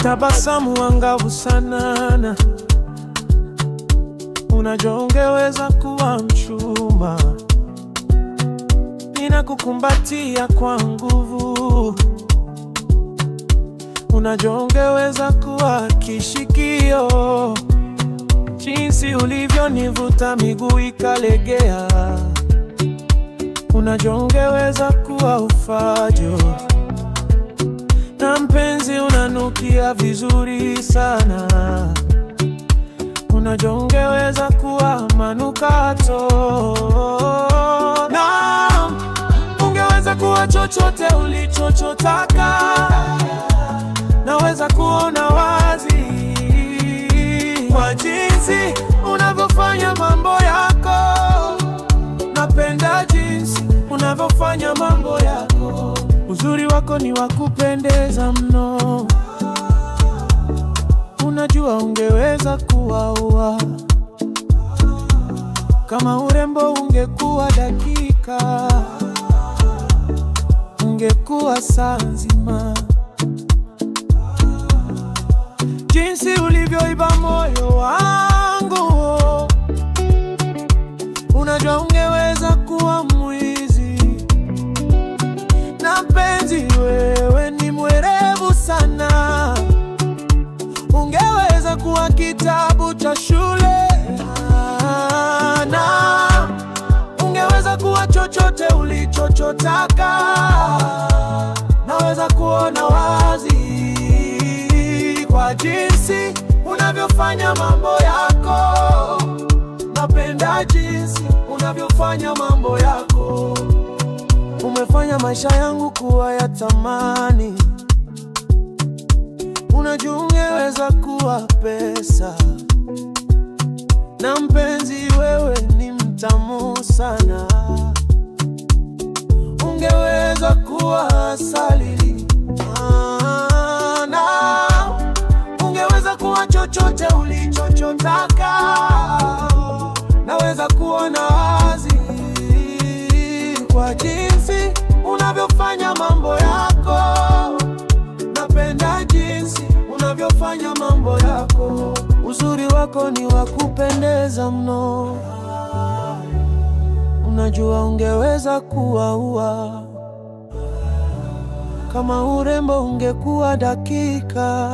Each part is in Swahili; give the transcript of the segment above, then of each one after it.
tabasamu angavu sana, unajua ungeweza kuwa mchumba. Ninakukumbatia kwa nguvu, unajua ungeweza kuwa kishikio. Jinsi ulivyonivuta miguu ikalegea, unajua ungeweza kuwa ufajo. Na mpenzi, unanukia vizuri sana, unajua ungeweza kuwa manukato. Na ungeweza kuwa chochote ulichotaka, naweza kuona wazi kwa jinsi unavyofanya mambo yako. Napenda jinsi unavyofanya mambo yako. Uzuri wako ni wa kupendeza mno, unajua ungeweza kuwa ua. Kama urembo ungekuwa dakika, ungekuwa saa nzima. Jinsi ulivyoiba moyo wangu, unajua ungeweza kuwa mwizi. Na mpenzi, wewe ni mwerevu sana, ungeweza kuwa kitabu cha shule. Na ungeweza kuwa chochote ulichotaka, naweza kuona wazi kwa jinsi unavyofanya mambo yako. Napenda jinsi unavyofanya mambo yako. Umefanya maisha yangu kuwa ya thamani, unajua ungeweza kuwa pesa. Na mpenzi, wewe ni mtamu sana, ungeweza kuwa asali. Na ungeweza kuwa chochote ulichotaka, naweza kuona wazi kwa jinsi unavyofanya mambo yako. Napenda jinsi unavyofanya mambo yako. Uzuri wako ni wa kupendeza mno, unajua ungeweza kuwa ua. Kama urembo ungekuwa dakika,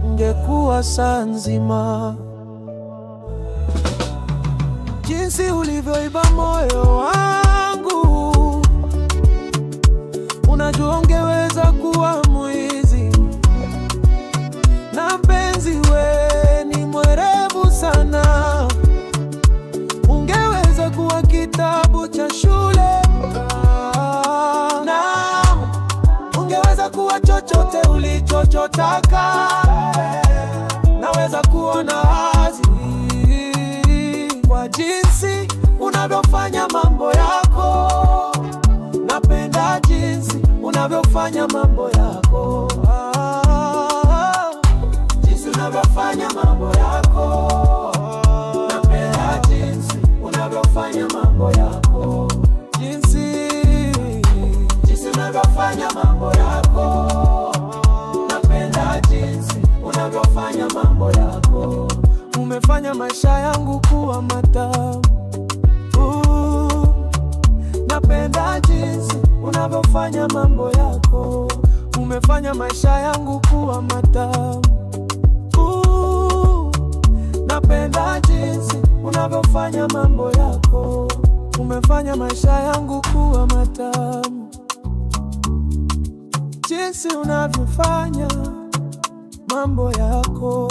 ungekuwa saa nzima. Jinsi ulivyoiba moyo wangu, unajua ungeweza kuwa mwizi. Na mpenzi, wewe ni mwerevu sana, ungeweza kuwa kitabu cha shule. Na ungeweza kuwa chochote ulichotaka, naweza kuona wazi kwa jinsi unavyofanya mambo yako. Napenda jinsi unavyofanya mambo yako. Jinsi unavyofanya mambo yako. Napenda jinsi unavyofanya mambo yako. Jinsi unavyofanya mambo yako. Napenda jinsi unavyofanya mambo yako. Umefanya maisha yangu kuwa matamu. Napenda jinsi unavyofanya mambo yako. Umefanya maisha yangu kuwa matamu. Napenda jinsi unavyofanya mambo yako. Umefanya maisha yangu kuwa matamu. Jinsi unavyofanya mambo yako.